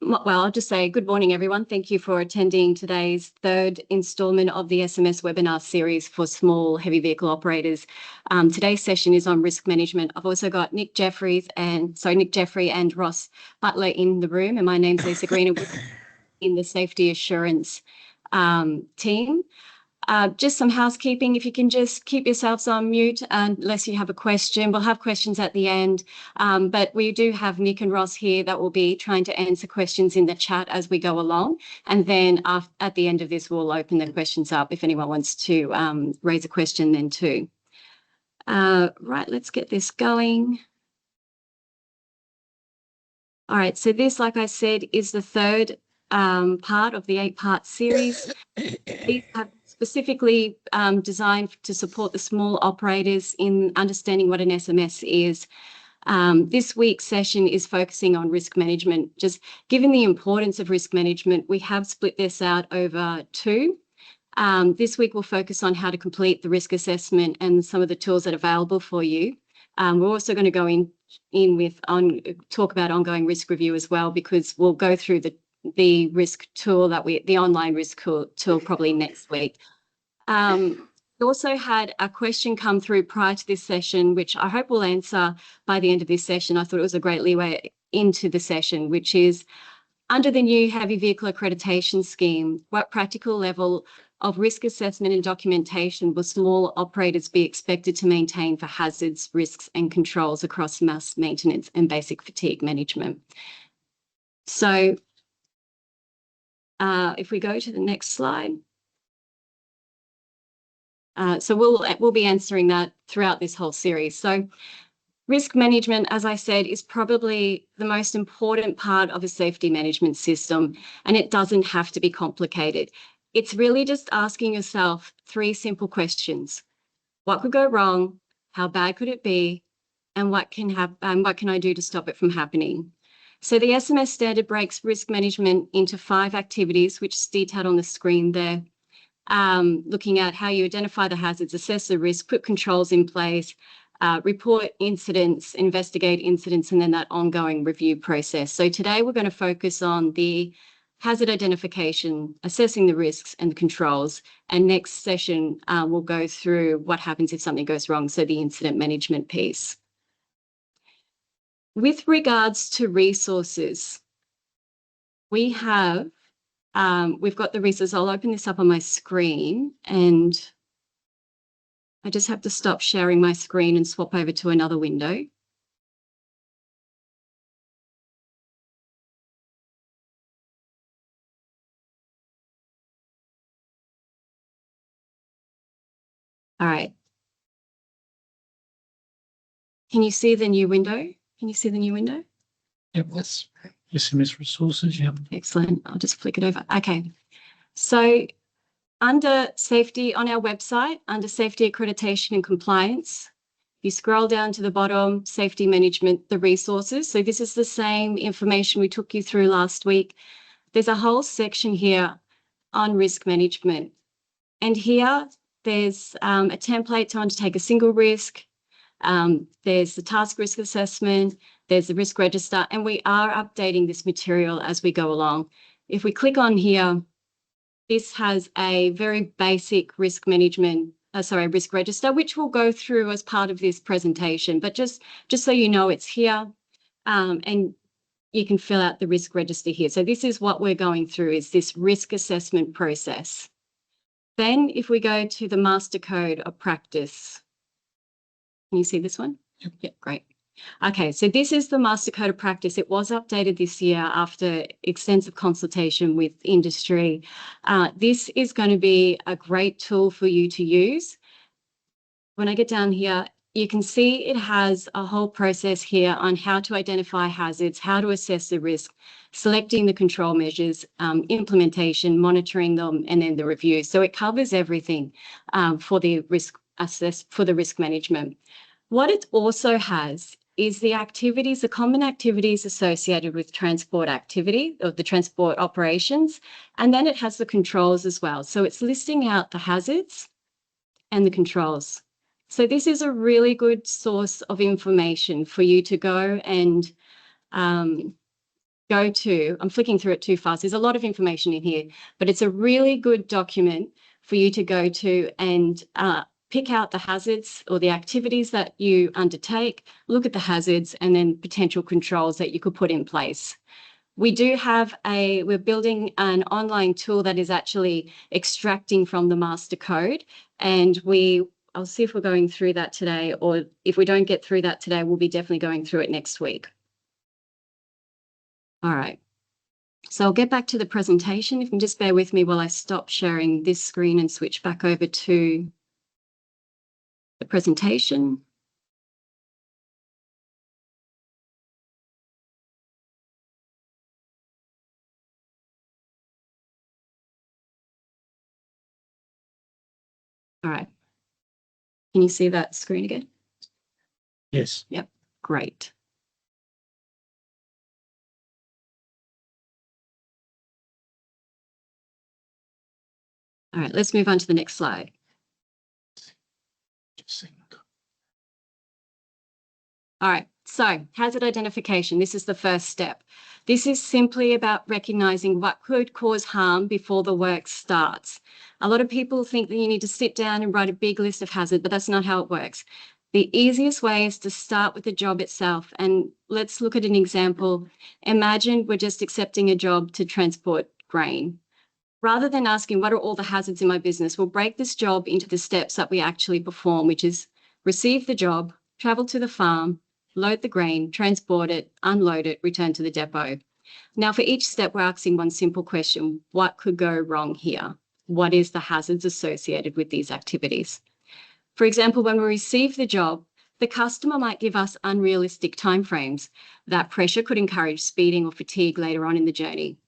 Well, I'll just say good morning, everyone. Thank you for attending today's third instalment of the SMS webinar series for small heavy vehicle operators. Today's session is on risk management. I've also got Nick Jeffrey and Ross Butler in the room, and my name's Lisa Green in the safety assurance team. Just some housekeeping. If you can just keep yourselves on mute unless you have a question. We'll have questions at the end, but we do have Nick and Ross here that will be trying to answer questions in the chat as we go along. And then at the end of this, we'll open the questions up if anyone wants to raise a question then too. Right, let's get this going. All right, so this, like I said, is the third part of the 8-part series. These have specifically designed to support the small operators in understanding what an SMS is. This week's session is focusing on risk management. Just given the importance of risk management, we have split this out over two. This week we'll focus on how to complete the risk assessment and some of the tools that are available for you. We're also going to go talk about ongoing risk review as well, because we'll go through the risk tool the online risk tool probably next week. We also had a question come through prior to this session, which I hope we'll answer by the end of this session. I thought it was a great leeway into the session, which is, under the new heavy vehicle accreditation scheme, what practical level of risk assessment and documentation will small operators be expected to maintain for hazards, risks and controls across mass maintenance and basic fatigue management? So if we go to the next slide. So we'll be answering that throughout this whole series. So risk management, as I said, is probably the most important part of a safety management system, and it doesn't have to be complicated. It's really just asking yourself 3 simple questions. What could go wrong? How bad could it be? And what can I do to stop it from happening? So the SMS standard breaks risk management into 5 activities, which is detailed on the screen there. Looking at how you identify the hazards, assess the risk, put controls in place, report incidents, investigate incidents, and then that ongoing review process. So today we're going to focus on the hazard identification, assessing the risks and controls, and next session we'll go through what happens if something goes wrong, so the incident management piece. With regards to resources, we've got the resources. I'll open this up on my screen, and I just have to stop sharing my screen and swap over to another window. All right. Can you see the new window? Can you see the new window? Yep, that's SMS resources, yep. Excellent. I'll just flick it over. Okay. So under safety on our website, under safety accreditation and compliance, you scroll down to the bottom, safety management, the resources. So this is the same information we took you through last week. There's a whole section here on risk management. And here there's a template to undertake a single risk. There's the task risk assessment, there's the risk register, and we are updating this material as we go along. If we click on here, this has a very basic risk register, which we'll go through as part of this presentation. But just so you know, it's here, and you can fill out the risk register here. So this is what we're going through, is this risk assessment process. Then if we go to the master code of practice, can you see this one? Yep. Yeah, great. Okay, so this is the master code of practice. It was updated this year after extensive consultation with industry. This is going to be a great tool for you to use. When I get down here, you can see it has a whole process here on how to identify hazards, how to assess the risk, selecting the control measures, implementation, monitoring them, and then the review. So it covers everything for the risk management. What it also has is the common activities associated with transport activity, or the transport operations, and then it has the controls as well. So it's listing out the hazards and the controls. So this is a really good source of information for you to go and go to, I'm flicking through it too fast. There's a lot of information in here, but it's a really good document for you to go to and pick out the hazards or the activities that you undertake, look at the hazards and then potential controls that you could put in place. We do have we're building an online tool that is actually extracting from the master code, and I'll see if we're going through that today, or if we don't get through that today, we'll be definitely going through it next week. All right. So I'll get back to the presentation. If you can just bear with me while I stop sharing this screen and switch back over to the presentation. All right. Can you see that screen again? Yes. Yep. Great. All right, let's move on to the next slide. All right, so hazard identification. This is the first step. This is simply about recognizing what could cause harm before the work starts. A lot of people think that you need to sit down and write a big list of hazards, but that's not how it works. The easiest way is to start with the job itself. And let's look at an example. Imagine we're just accepting a job to transport grain. Rather than asking what are all the hazards in my business, we'll break this job into the steps that we actually perform, which is receive the job, travel to the farm, load the grain, transport it, unload it, return to the depot. Now, for each step, we're asking one simple question: what could go wrong here? What is the hazards associated with these activities? For example, when we receive the job, the customer might give us unrealistic timeframes. That pressure could encourage speeding or fatigue later on in the journey.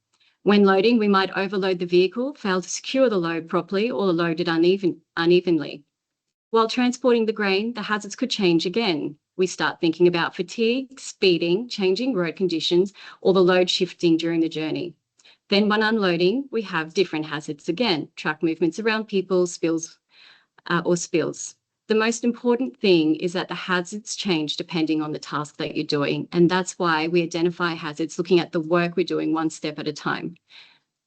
When loading, we might overload the vehicle, fail to secure the load properly, or load it unevenly. While transporting the grain, the hazards could change again. We start thinking about fatigue, speeding, changing road conditions, or the load shifting during the journey. Then when unloading, we have different hazards again: truck movements around people, spills. The most important thing is that the hazards change depending on the task that you're doing. And that's why we identify hazards looking at the work we're doing one step at a time.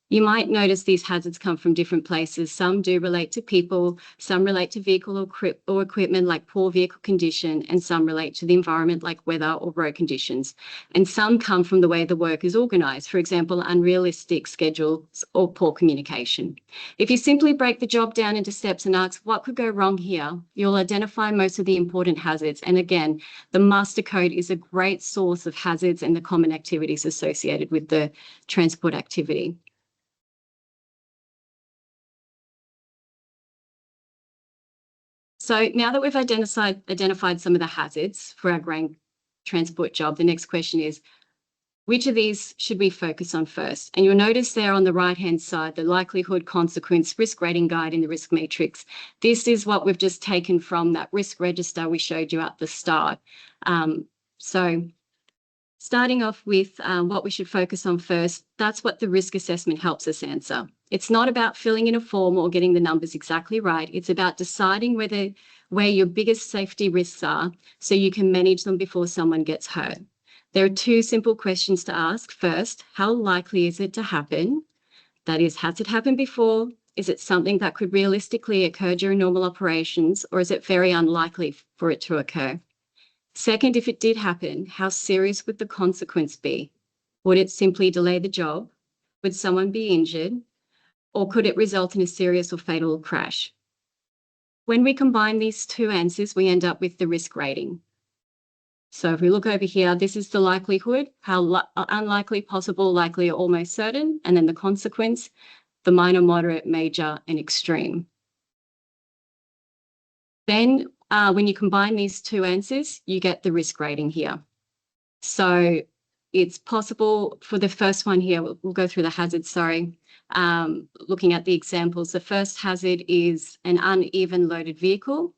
You might notice these hazards come from different places. Some do relate to people, some relate to vehicle or equipment like poor vehicle condition, and some relate to the environment like weather or road conditions. And some come from the way the work is organised, for example, unrealistic schedules or poor communication. If you simply break the job down into steps and ask what could go wrong here, you'll identify most of the important hazards. And again, the master code is a great source of hazards and the common activities associated with the transport activity. So now that we've identified some of the hazards for our grain transport job, the next question is, which of these should we focus on first? And you'll notice there on the right-hand side, the likelihood, consequence, risk rating guide in the risk matrix. This is what we've just taken from that risk register we showed you at the start. So starting off with what we should focus on first, that's what the risk assessment helps us answer. It's not about filling in a form or getting the numbers exactly right. It's about deciding where your biggest safety risks are so you can manage them before someone gets hurt. There are two simple questions to ask. First, how likely is it to happen? That is, has it happened before? Is it something that could realistically occur during normal operations, or is it very unlikely for it to occur? Second, if it did happen, how serious would the consequence be? Would it simply delay the job? Would someone be injured? Or could it result in a serious or fatal crash? When we combine these two answers, we end up with the risk rating. So if we look over here, this is the likelihood, how unlikely, possible, likely, or almost certain, and then the consequence, the minor, moderate, major, and extreme. Then when you combine these two answers, you get the risk rating here. So it's possible for the first one here, we'll go through the hazards, sorry. Looking at the examples, the first hazard is an uneven loaded vehicle.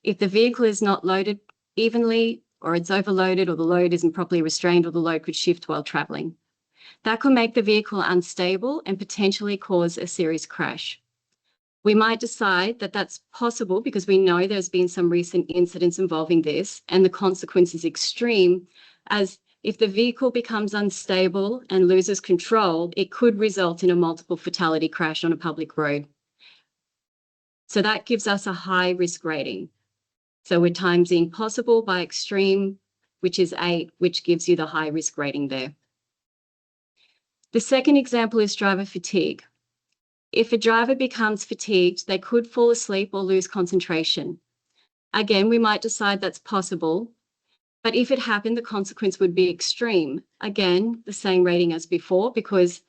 If the vehicle is not loaded evenly, or it's overloaded, or the load isn't properly restrained, or the load could shift while traveling, that could make the vehicle unstable and potentially cause a serious crash. We might decide that that's possible because we know there's been some recent incidents involving this, and the consequence is extreme, as If the vehicle becomes unstable and loses control, it could result in a multiple fatality crash on a public road. So that gives us a high risk rating. So we're times impossible by extreme, which is 8, which gives you the high risk rating there. The second example is driver fatigue. If a driver becomes fatigued, they could fall asleep or lose concentration. Again, we might decide that's possible, but if it happened, the consequence would be extreme. Again, the same rating as before, because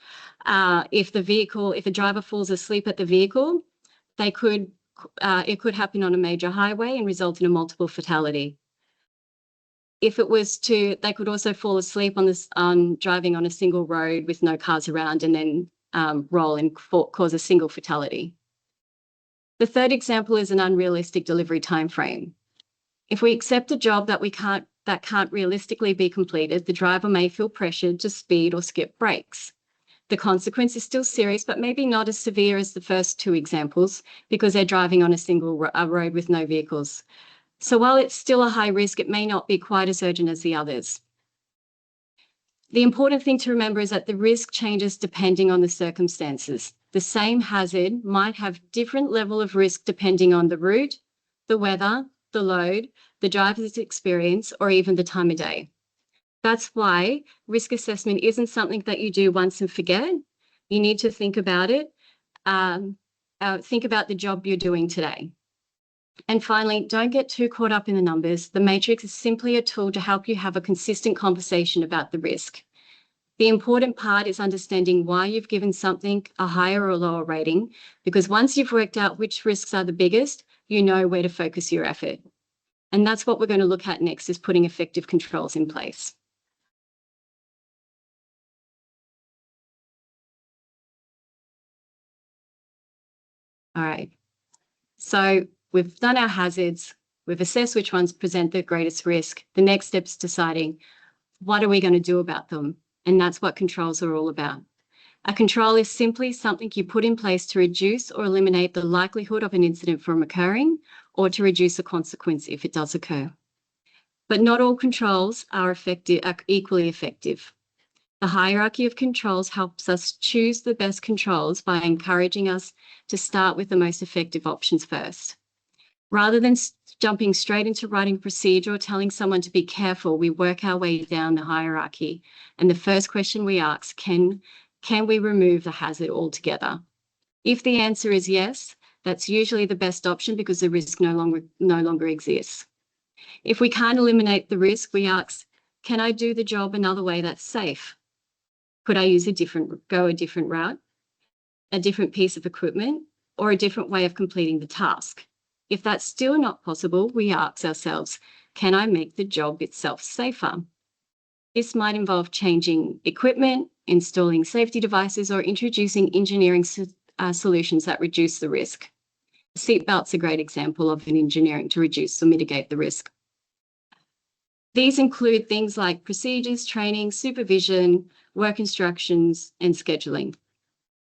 if a driver falls asleep at the vehicle, it could happen on a major highway and result in a multiple fatality. If it was they could also fall asleep on driving on a single road with no cars around and then roll and cause a single fatality. The third example is an unrealistic delivery timeframe. If we accept a job that can't realistically be completed, the driver may feel pressured to speed or skip breaks. The consequence is still serious, but maybe not as severe as the first two examples because they're driving on a single road with no vehicles. So while it's still a high risk, it may not be quite as urgent as the others. The important thing to remember is that the risk changes depending on the circumstances. The same hazard might have different level of risk depending on the route, the weather, the load, the driver's experience, or even the time of day. That's why risk assessment isn't something that you do once and forget. You need to think about it. Think about the job you're doing today. And finally, don't get too caught up in the numbers. The matrix is simply a tool to help you have a consistent conversation about the risk. The important part is understanding why you've given something a higher or lower rating, because once you've worked out which risks are the biggest, you know where to focus your effort. And that's what we're going to look at next, is putting effective controls in place. All right. So we've done our hazards. We've assessed which ones present the greatest risk. The next step is deciding what are we going to do about them? And that's what controls are all about. A control is simply something you put in place to reduce or eliminate the likelihood of an incident from occurring or to reduce a consequence if it does occur. But not all controls are equally effective. The hierarchy of controls helps us choose the best controls by encouraging us to start with the most effective options first. Rather than jumping straight into writing procedure or telling someone to be careful, we work our way down the hierarchy. And the first question we ask, can we remove the hazard altogether? If the answer is yes, that's usually the best option because the risk no longer exists. If we can't eliminate the risk, we ask, can I do the job another way that's safe? Could I use a different route, a different piece of equipment, or a different way of completing the task? If that's still not possible, we ask ourselves, can I make the job itself safer? This might involve changing equipment, installing safety devices, or introducing engineering solutions that reduce the risk. Seatbelt's a great example of an engineering to reduce or mitigate the risk. These include things like procedures, training, supervision, work instructions, and scheduling.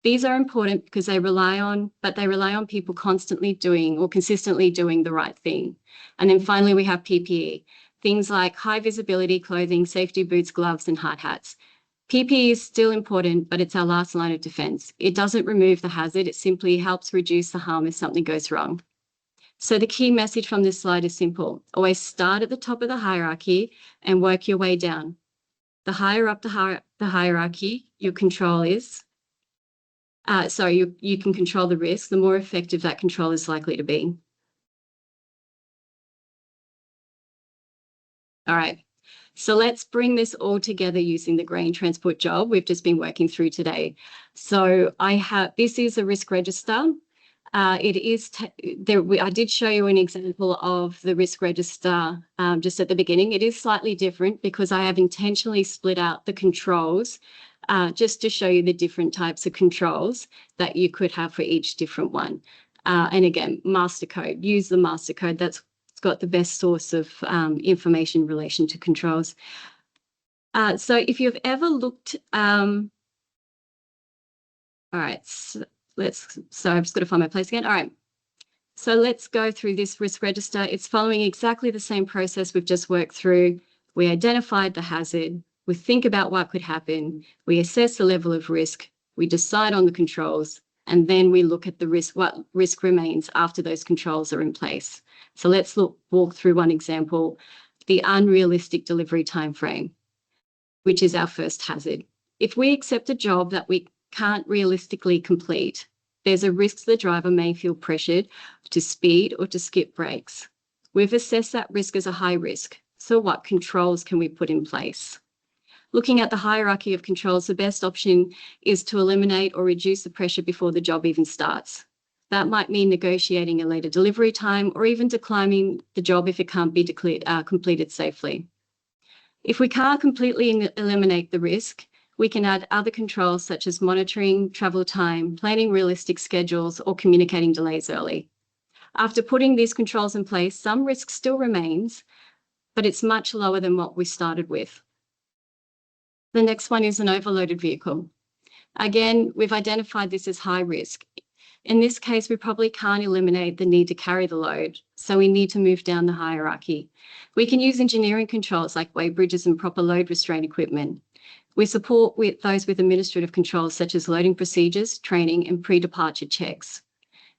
These are important because they rely on people constantly doing or consistently doing the right thing. And then finally, we have PPE, things like high visibility clothing, safety boots, gloves, and hard hats. PPE is still important, but it's our last line of defense. It doesn't remove the hazard. It simply helps reduce the harm if something goes wrong. So the key message from this slide is simple. Always start at the top of the hierarchy and work your way down. The higher up the hierarchy your control is, you can control the risk, the more effective that control is likely to be. All right, so let's bring this all together using the green transport job we've just been working through today. So this is a risk register. I did show you an example of the risk register just at the beginning. It is slightly different because I have intentionally split out the controls just to show you the different types of controls that you could have for each different one. And again, master code, use the master code. It's got the best source of information in relation to controls. So if you've ever looked, all right, so I've just got to find my place again. All right, so let's go through this risk register. It's following exactly the same process we've just worked through. We identified the hazard. we think about what could happen, we assess the level of risk, we decide on the controls, and then we look at the risk, what risk remains after those controls are in place. So let's walk through one example, the unrealistic delivery timeframe, which is our first hazard. If we accept a job that we can't realistically complete, there's a risk the driver may feel pressured to speed or to skip breaks. We've assessed that risk as a high risk. So what controls can we put in place? Looking at the hierarchy of controls, the best option is to eliminate or reduce the pressure before the job even starts. That might mean negotiating a later delivery time or even declining the job if it can't be completed safely. If we can't completely eliminate the risk, we can add other controls such as monitoring travel time, planning realistic schedules, or communicating delays early. After putting these controls in place, some risk still remains, but it's much lower than what we started with. The next one is an overloaded vehicle. Again, we've identified this as high risk. In this case, we probably can't eliminate the need to carry the load, so we need to move down the hierarchy. We can use engineering controls like weigh bridges and proper load restraint equipment. We support those with administrative controls such as loading procedures, training, and pre-departure checks.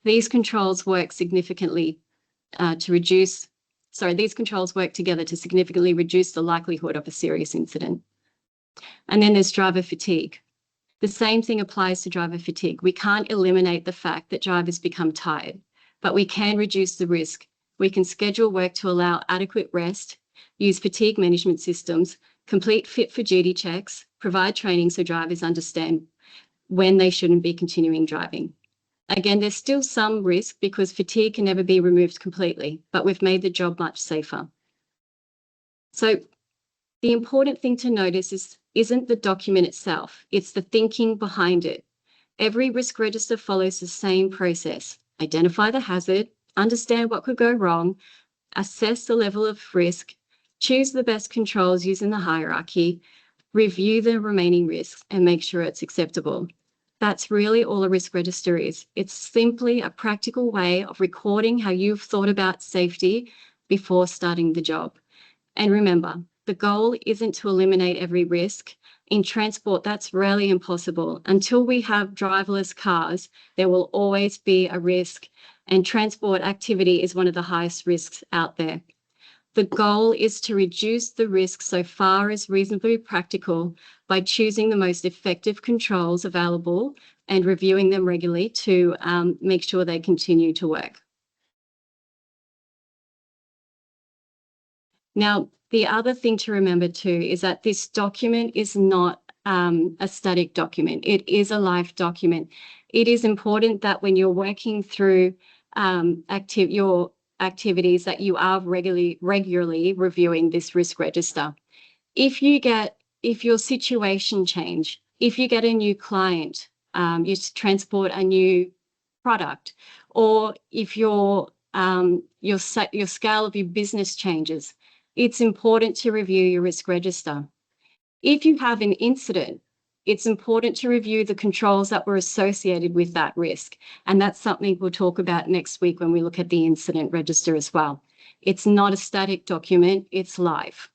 These controls work significantly these controls work together to significantly reduce the likelihood of a serious incident. And then there's driver fatigue. The same thing applies to driver fatigue. We can't eliminate the fact that drivers become tired, but we can reduce the risk. We can schedule work to allow adequate rest, use fatigue management systems, complete fit for duty checks, provide training so drivers understand when they shouldn't be continuing driving. Again, there's still some risk because fatigue can never be removed completely, but we've made the job much safer. So the important thing to notice isn't the document itself, it's the thinking behind it. Every risk register follows the same process. Identify the hazard, understand what could go wrong, assess the level of risk, choose the best controls using the hierarchy, review the remaining risks, and make sure it's acceptable. That's really all a risk register is. It's simply a practical way of recording how you've thought about safety before starting the job. And remember, the goal isn't to eliminate every risk. In transport, that's rarely impossible. Until we have driverless cars, there will always be a risk, and transport activity is one of the highest risks out there. The goal is to reduce the risk so far as reasonably practical by choosing the most effective controls available and reviewing them regularly to make sure they continue to work. Now, the other thing to remember too is that this document is not a static document. It is a live document. It is important that when you're working through your activities that you are regularly reviewing this risk register. If your situation change, if you get a new client, you transport a new product, or if your scale of your business changes, it's important to review your risk register. If you have an incident, it's important to review the controls that were associated with that risk. And that's something we'll talk about next week when we look at the incident register as well. It's not a static document, it's live.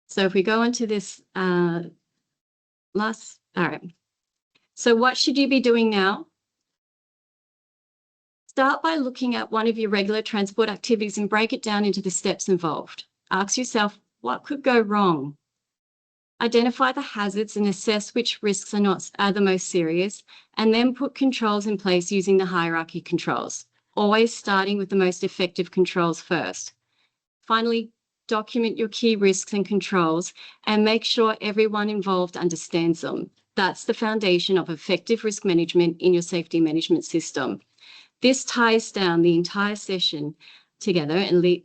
So if we go into this all right. So what should you be doing now? Start by looking at one of your regular transport activities and break it down into the steps involved. Ask yourself, what could go wrong? Identify the hazards and assess which risks are the most serious, and then put controls in place using the hierarchy controls, always starting with the most effective controls first. Finally, document your key risks and controls and make sure everyone involved understands them. That's the foundation of effective risk management in your safety management system. This ties down the entire session together and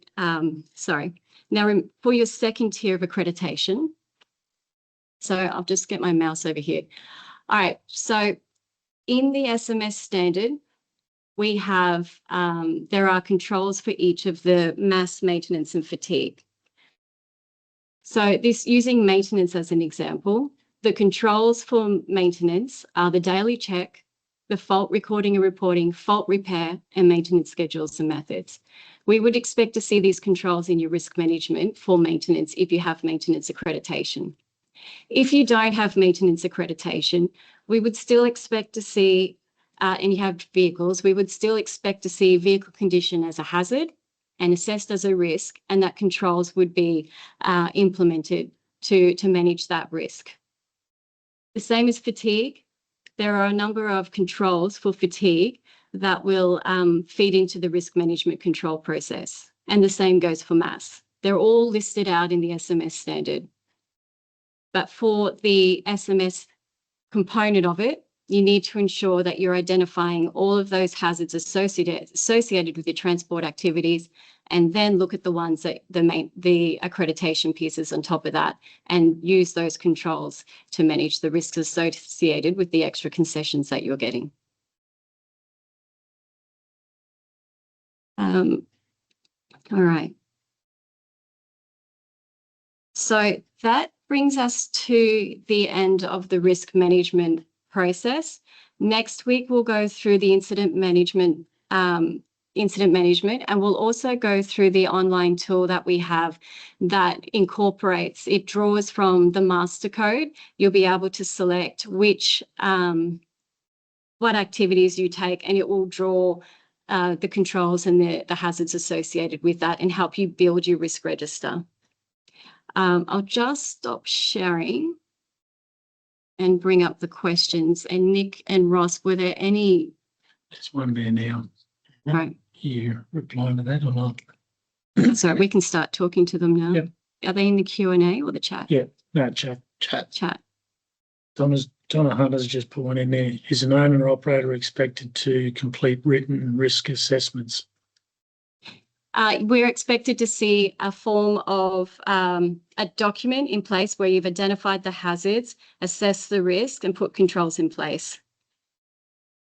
Now, for your second tier of accreditation, so I'll just get my mouse over here. All right, so in the SMS standard, we have, there are controls for each of the mass, maintenance, and fatigue. So this, using maintenance as an example, the controls for maintenance are the daily check, the fault recording and reporting, fault repair, and maintenance schedules and methods. We would expect to see these controls in your risk management for maintenance if you have maintenance accreditation. If you don't have maintenance accreditation, we would still expect to see, and you have vehicles, we would still expect to see vehicle condition as a hazard and assessed as a risk, and that controls would be implemented to manage that risk. The same as fatigue. There are a number of controls for fatigue that will feed into the risk management control process, and the same goes for mass. They're all listed out in the SMS standard. But for the SMS component of it, you need to ensure that you're identifying all of those hazards associated with your transport activities, and then look at the ones that the accreditation pieces on top of that, and use those controls to manage the risks associated with the extra concessions that you're getting. All right. So that brings us to the end of the risk management process. Next week, we'll go through the incident management, and we'll also go through the online tool that we have that incorporates, it draws from the master code. You'll be able to select which, what activities you take, and it will draw the controls and the hazards associated with that and help you build your risk register. I'll just stop sharing and bring up the questions. And Nick and Ross, were there any? There's one there now. Right. You replying to that or not? Sorry, we can start talking to them now. Yep. Are they in the Q&A or the chat? Yeah, no, chat. Chat. Donna Hunter's just put one in there. Is an owner or operator expected to complete written risk assessments? We're expected to see a form of a document in place where you've identified the hazards, assessed the risk, and put controls in place.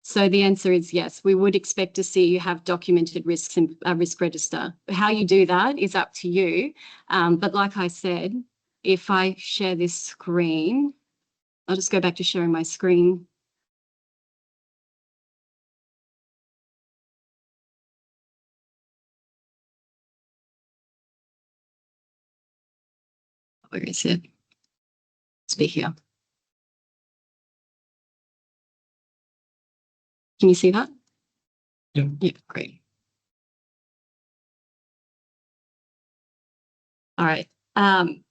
So the answer is yes, we would expect to see you have documented risks in a risk register. How you do that is up to you. But like I said, if I share this screen, I'll just go back to sharing my screen. Where is it? Let's be here. Can you see that? Yeah. Yeah, great. All right. On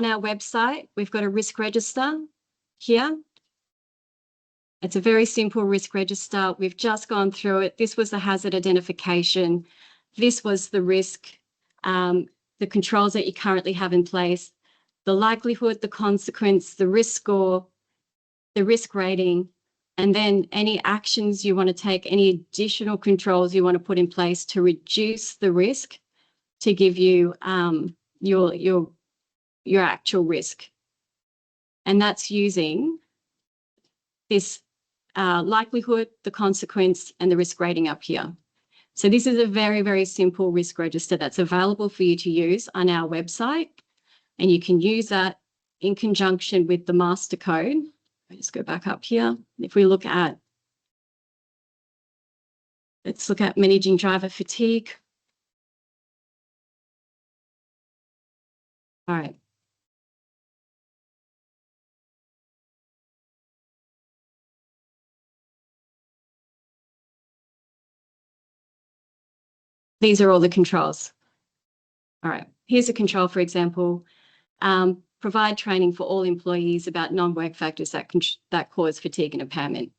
our website, we've got a risk register here. It's a very simple risk register. We've just gone through it. This was the hazard identification. This was the risk, the controls that you currently have in place, the likelihood, the consequence, the risk score, the risk rating, and then any actions you want to take, any additional controls you want to put in place to reduce the risk to give you your actual risk. And that's using this likelihood, the consequence, and the risk rating up here. So this is a very, very simple risk register that's available for you to use on our website. And you can use that in conjunction with the master code. I'll just go back up here. If we look at, let's look at managing driver fatigue. All right. These are all the controls. All right, here's a control, for example, provide training for all employees about non-work factors that cause fatigue and impairment.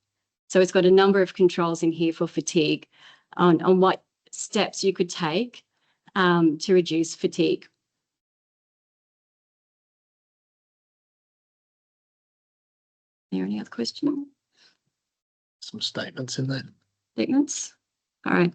So it's got a number of controls in here for fatigue on what steps you could take to reduce fatigue. Are there any other questions? Some statements in there. Statements? All right.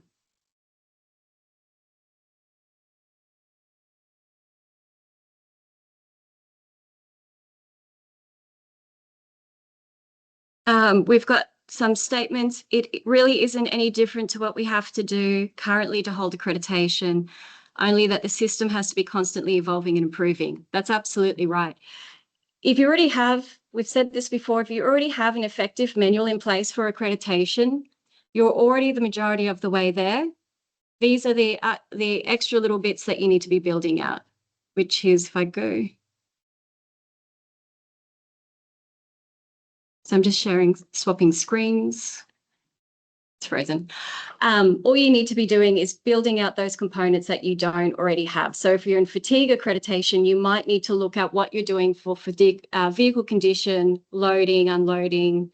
We've got some statements. It really isn't any different to what we have to do currently to hold accreditation, only that the system has to be constantly evolving and improving. That's absolutely right. if you already have, we've said this before, if you already have an effective manual in place for accreditation, you're already the majority of the way there. These are the extra little bits that you need to be building out, which is, if I go. So I'm just swapping screens. It's frozen. All you need to be doing is building out those components that you don't already have. So if you're in fatigue accreditation, you might need to look at what you're doing for fatigue, vehicle condition, loading, unloading,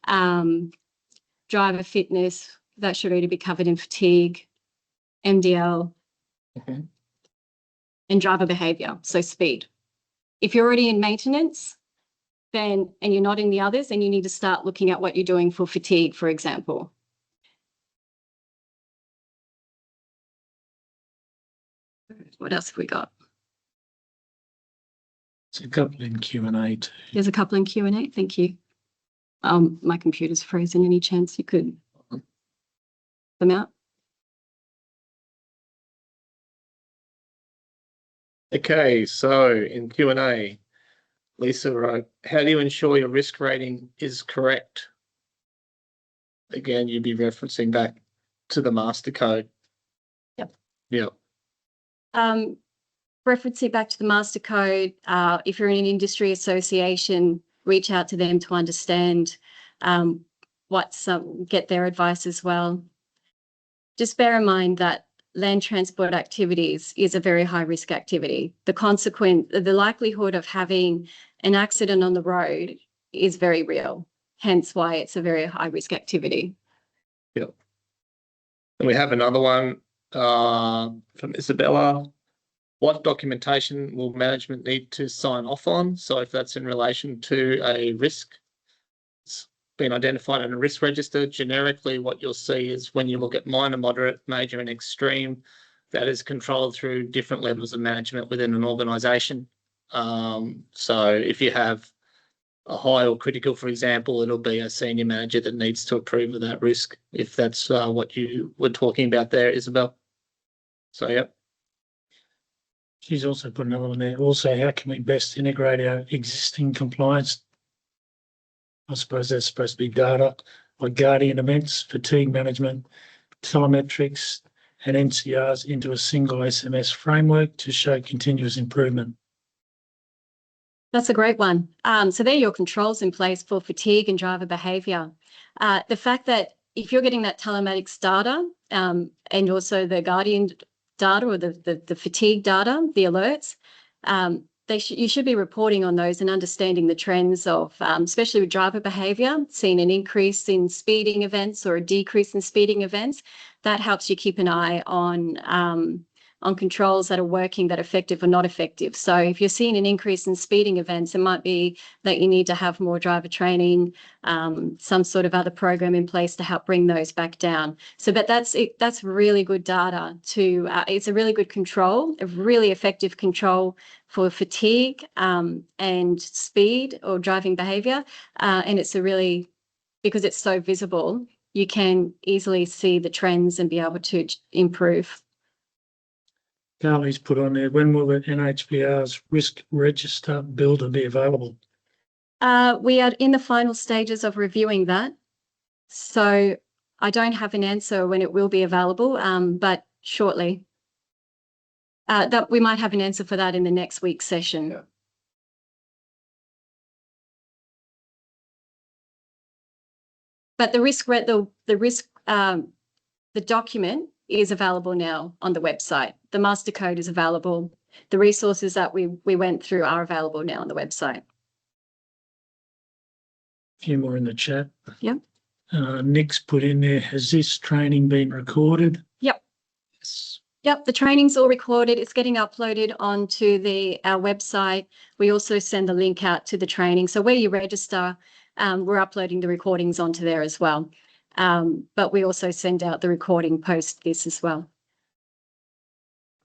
driver fitness. That should already be covered in fatigue, MDL, and driver behavior, so speed. If you're already in maintenance, then, and you're not in the others, then you need to start looking at what you're doing for fatigue, for example. What else have we got? There's a couple in Q&A too. There's a couple in Q&A. Thank you. My computer's frozen. Any chance you could them out? Okay, so in Q&A, Lisa wrote, how do you ensure your risk rating is correct? Again, you'd be referencing back to the master code. Yep. Yep. Referencing back to the master code, if you're in an industry association, reach out to them to understand get their advice as well. Just bear in mind that land transport activities is a very high risk activity. The likelihood of having an accident on the road is very real, hence why it's a very high risk activity. Yep. And we have another one from Isabella. What documentation will management need to sign off on? So if that's in relation to a risk, it's been identified in a risk register. Generically, what you'll see is when you look at minor, moderate, major, and extreme, that is controlled through different levels of management within an organisation. So if you have a high or critical, for example, it'll be a senior manager that needs to approve of that risk, if that's what you were talking about there, Isabel. So, yep. She's also put another one there. Also, how can we best integrate our existing compliance? I suppose that's supposed to be data like Guardian events, fatigue management, telemetrics, and NCRs into a single SMS framework to show continuous improvement. That's a great one. So there are your controls in place for fatigue and driver behavior. The fact that if you're getting that telematics data and also the Guardian data or the fatigue data, the alerts, you should be reporting on those and understanding the trends of, especially with driver behavior, seeing an increase in speeding events or a decrease in speeding events. That helps you keep an eye on controls that are working, that are effective or not effective. So if you're seeing an increase in speeding events, it might be that you need to have more driver training, some sort of other program in place to help bring those back down. So, but that's really good data it's a really good control, a really effective control for fatigue and speed or driving behavior. And it's because it's so visible, you can easily see the trends and be able to improve. Carly's put on there, when will the NHVR's risk register builder be available? We are in the final stages of reviewing that. So I don't have an answer when it will be available, but shortly. That we might have an answer for that in the next week's session. Yeah. But the document is available now on the website. The master code is available. The resources that we went through are available now on the website. A few more in the chat. Yep. Nick's put in there, has this training been recorded? Yep. Yes. Yep, the training's all recorded. It's getting uploaded onto our website. We also send the link out to the training. So where you register, we're uploading the recordings onto there as well. But we also send out the recording post this as well.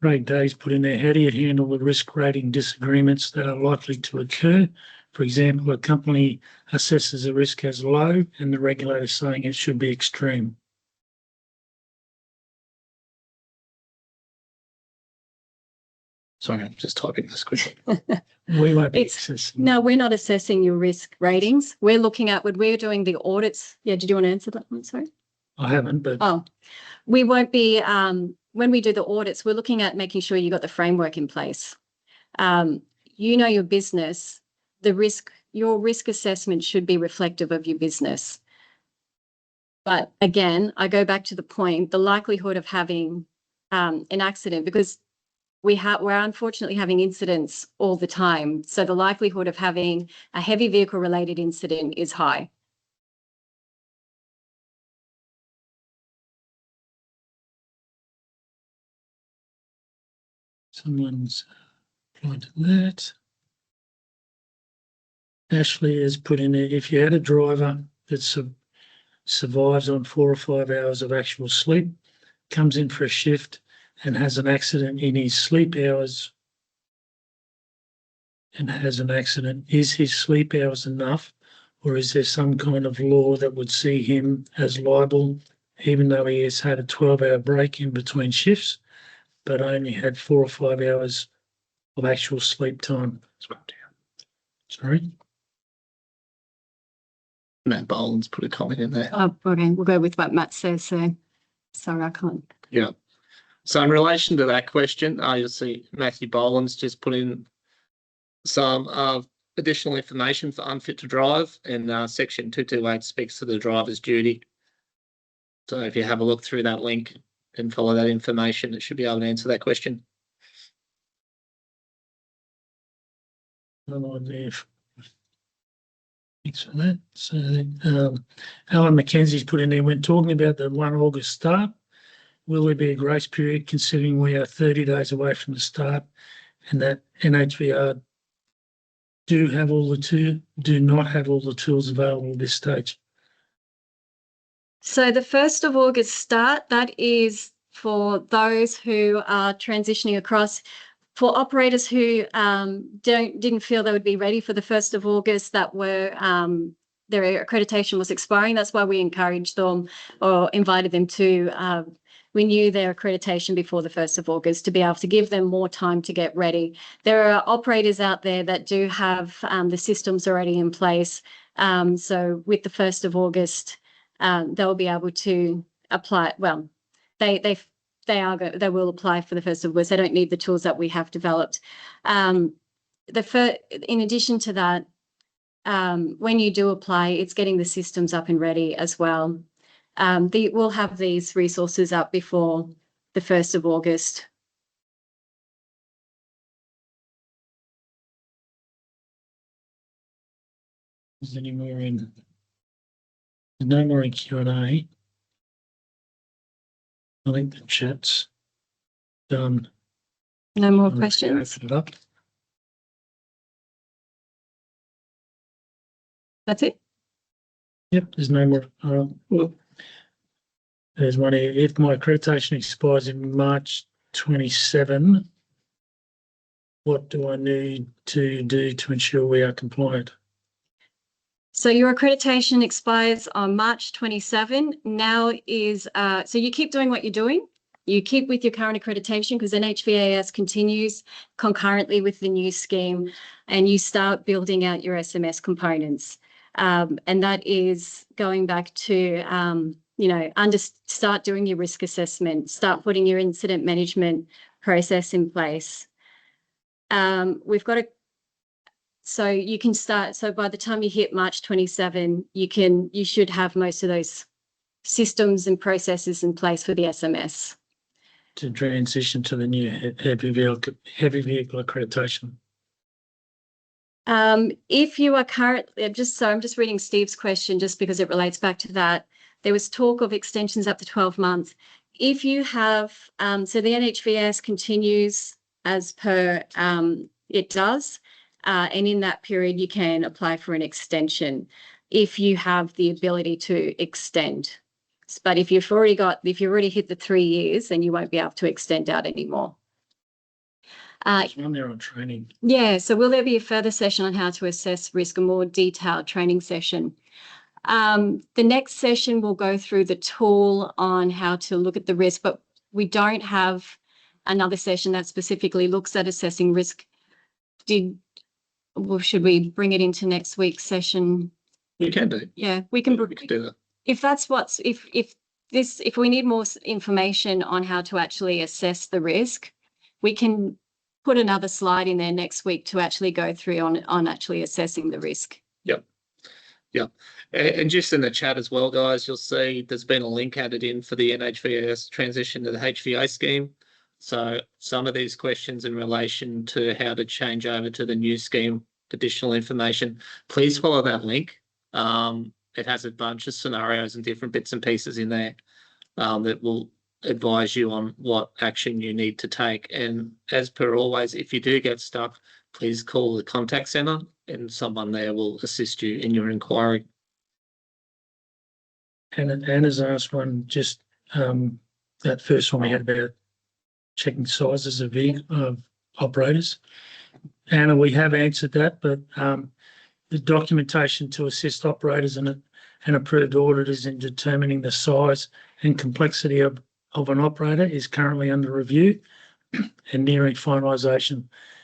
Craig Day's put in there, how do you handle the risk rating disagreements that are likely to occur? For example, a company assesses a risk as low and the regulator saying it should be extreme. Sorry, I'm just typing this quickly. We won't be It's- accessing. No, we're not assessing your risk ratings. We're looking at when we're doing the audits. Yeah, did you want to answer that one? Sorry. I haven't, but Oh, we won't be, when we do the audits, we're looking at making sure you got the framework in place. You know your business, your risk assessment should be reflective of your business. But again, I go back to the point, the likelihood of having an accident, because we're unfortunately having incidents all the time. So the likelihood of having a heavy vehicle related incident is high. someone's pointed that. Ashley has put in there, if you had a driver that survives on 4 or 5 hours of actual sleep, comes in for a shift and has an accident in his sleep hours is his sleep hours enough, or is there some kind of law that would see him as liable even though he has had a 12-hour break in between shifts but only had 4 or 5 hours of actual sleep time? Sorry. Matt Boland's put a comment in there. Oh, okay, we'll go with what Matt says. So sorry, I can't. Yeah. So in relation to that question, you'll see Matthew Boland's just put in some additional information for unfit to drive, and section 228 speaks to the driver's duty. So if you have a look through that link and follow that information, it should be able to answer that question. No idea. Thanks for that. So Alan McKenzie's put in there, when talking about the 1 August start, will there be a grace period considering we are 30 days away from the start and that NHVR do not have all the tools available at this stage? So the 1st of August start, that is for those who are transitioning across. For operators who didn't feel they would be ready for the 1st of August, that were their accreditation was expiring. That's why we encouraged them or invited them to renew their accreditation before the 1st of August to be able to give them more time to get ready. There are operators out there that do have the systems already in place. So with the 1st of August, they'll be able to apply. Well, they will apply for the 1st of August. They don't need the tools that we have developed. In addition to that, when you do apply, it's getting the systems up and ready as well. We'll have these resources up before the 1st of August. Is there any more in? There's no more in Q&A. I think the chat's done. No more Let's questions? Open it up. That's it? Yep, there's no more. Well, there's one here. If my accreditation expires in March 27, what do I need to do to ensure we are compliant? So your accreditation expires on March 27. Now is, so you keep doing what you're doing. You keep with your current accreditation because NHVAS continues concurrently with the new scheme, and you start building out your SMS components. And that is going back to, start doing your risk assessment, start putting your incident management process in place. So you can start, so by the time you hit March 27, you should have most of those systems and processes in place for the SMS. To transition to the new heavy vehicle accreditation. If you are currently, I'm just reading Steve's question just because it relates back to that. There was talk of extensions up to 12 months. If you have, so the NHVS continues as per it does, and in that period you can apply for an extension if you have the ability to extend. But if you've already hit the 3 years, then you won't be able to extend out anymore. There's one there on training. Yeah, so will there be a further session on how to assess risk, a more detailed training session? The next session will go through the tool on how to look at the risk, but we don't have another session that specifically looks at assessing risk. Should we bring it into next week's session? We can do. Yeah, we can. We can do that. If that's what's, if we need more information on how to actually assess the risk, we can put another slide in there next week to actually go through on actually assessing the risk. Yep. Yeah. And just in the chat as well, guys, you'll see there's been a link added in for the NHVR transition to the HVA scheme. So some of these questions in relation to how to change over to the new scheme, additional information, please follow that link. It has a bunch of scenarios and different bits and pieces in there that will advise you on what action you need to take. And as per always, if you do get stuck, please call the contact centre and someone there will assist you in your inquiry. And Anna's asked one, just that first one we had about checking sizes of operators. Anna, we have answered that, but the documentation to assist operators and approved auditors in determining the size and complexity of an operator is currently under review and nearing finalisation.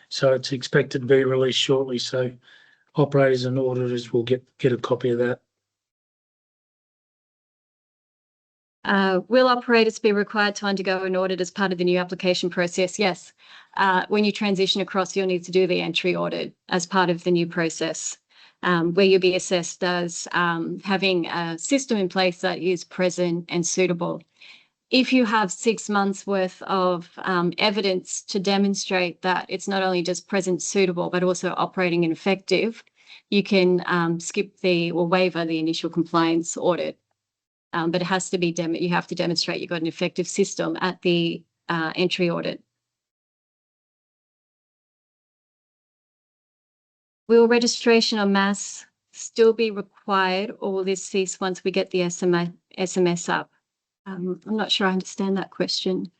So it's expected to be released shortly. So operators and auditors will get a copy of that. Will operators be required to undergo an audit as part of the new application process? Yes. When you transition across, you'll need to do the entry audit as part of the new process, where you'll be assessed as having a system in place that is present and suitable. If you have 6 months worth of evidence to demonstrate that it's not only just present, suitable, but also operating and effective, you can skip or waiver the initial compliance audit. But it has to be you have to demonstrate you've got an effective system at the entry audit. Will registration on MAS still be required, or will this cease once we get the SMS up? I'm not sure I understand that question.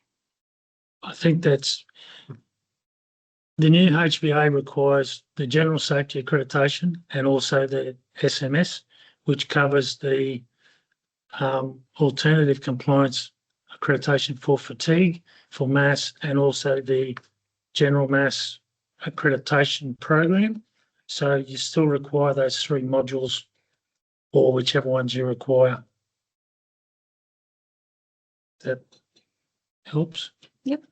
I think that's the new HVA requires the general safety accreditation and also the SMS, which covers the alternative compliance accreditation for fatigue, for MAS, and also the general MAS accreditation program. So you still require those 3 modules, or whichever ones you require. That helps. Yep.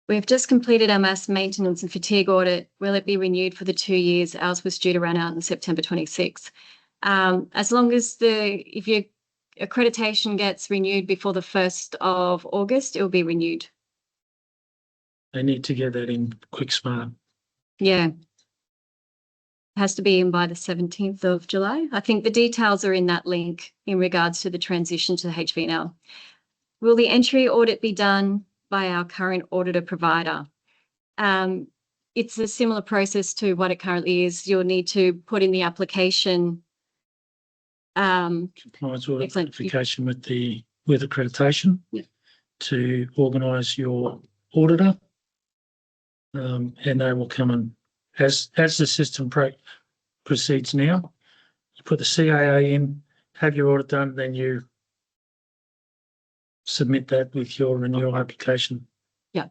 We've just completed our MAS maintenance and fatigue audit. Will it be renewed for the 2 years? Ours was due to run out in September 26. As long as if your accreditation gets renewed before the 1st of August, it will be renewed. They need to get that in quick smart. Yeah. It has to be in by the 17th of July. I think the details are in that link in regards to the transition to HVNL. Will the entry audit be done by our current auditor provider? It's a similar process to what it currently is. You'll need to put in the application. Compliance audit certification with accreditation to organise your auditor. And they will come and, as the system proceeds now, you put the CAA in, have your audit done, then you submit that with your renewal application. Yeah.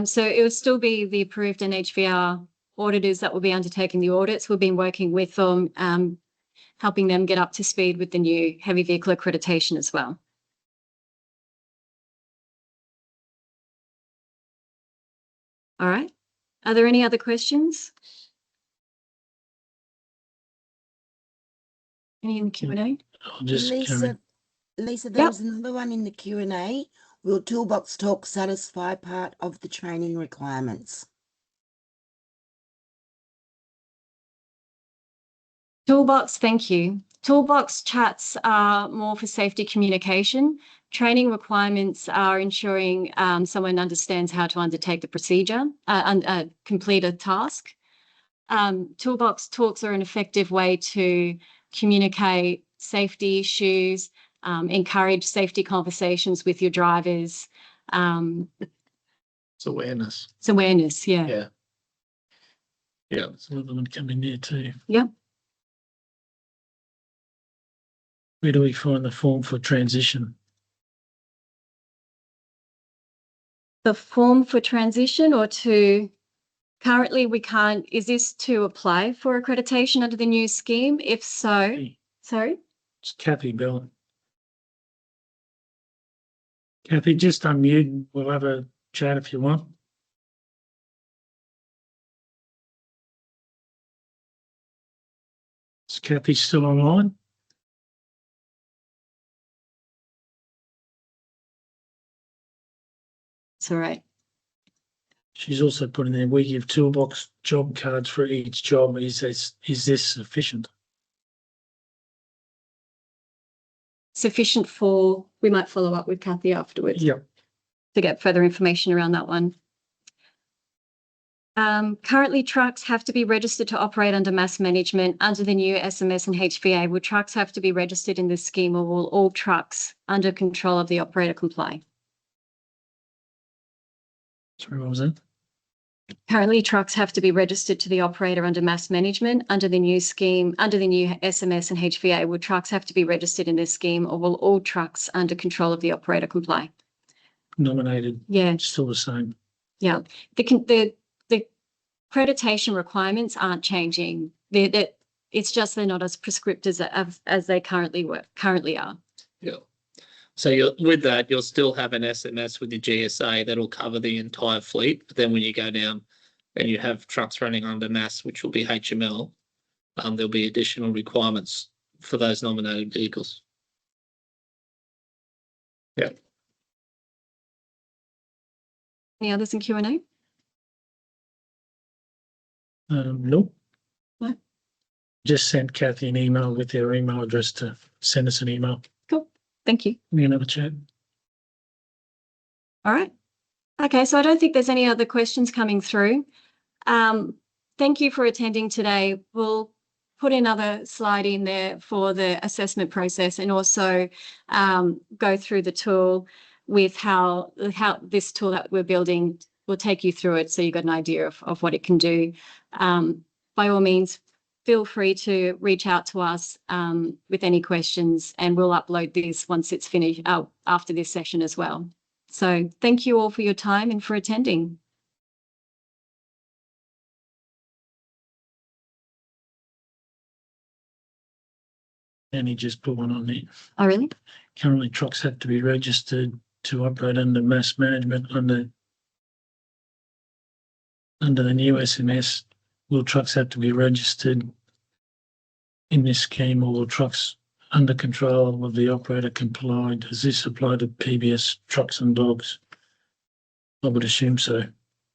So it will still be the approved NHVR auditors that will be undertaking the audits. We've been working with them, helping them get up to speed with the new heavy vehicle accreditation as well. All right. Are there any other questions? Any in the Q&A? I'll just Lisa, there's another one in the Q&A. Will Toolbox Talk satisfy part of the training requirements? Toolbox, thank you. Toolbox chats are more for safety communication. Training requirements are ensuring someone understands how to undertake the procedure and complete a task. Toolbox talks are an effective way to communicate safety issues, encourage safety conversations with your drivers. It's awareness. It's awareness, yeah. Yeah. Yeah. There's another one coming there too. Yep. Where do we find the form for transition? The form for transition or to, currently we can't, is this to apply for accreditation under the new scheme? If so, Hey, sorry? it's Kathy Bell. Kathy, just unmute and we'll have a chat if you want. Is Kathy still online? It's all right. She's also put in there, we give toolbox job cards for each job. Is this sufficient? Sufficient for, we might follow up with Kathy afterwards Yep. to get further information around that one. Currently, trucks have to be registered to operate under mass management. Under the new SMS and HVA, will trucks have to be registered in this scheme, or will all trucks under control of the operator comply? Sorry, what was that? Currently, trucks have to be registered to the operator under mass management. Under the new scheme, under the new SMS and HVA, will trucks have to be registered in this scheme, or will all trucks under control of the operator comply? Nominated, Yeah, still the same. yeah. The accreditation requirements aren't changing. It's just they're not as prescriptive as they currently are. Yeah. So with that, you'll still have an SMS with your GSA that'll cover the entire fleet. But then when you go down and you have trucks running under mass, which will be HML, there'll be additional requirements for those nominated vehicles. Yeah. Any others in Q&A? Nope. No. Just sent Kathy an email with their email address to send us an email. Cool. Thank you. We can have a chat. All right. Okay, so I don't think there's any other questions coming through. Thank you for attending today. We'll put another slide in there for the assessment process and also go through the tool with how this tool that we're building will take you through it so you've got an idea of what it can do. By all means, feel free to reach out to us with any questions, and we'll upload this once it's finished after this session as well. So thank you all for your time and for attending. And he just put one on there. Oh, really? Currently, trucks have to be registered to operate under mass management under the new SMS. Will trucks have to be registered in this scheme, or will trucks under control of the operator comply? Does this apply to PBS trucks and dogs? I would assume so.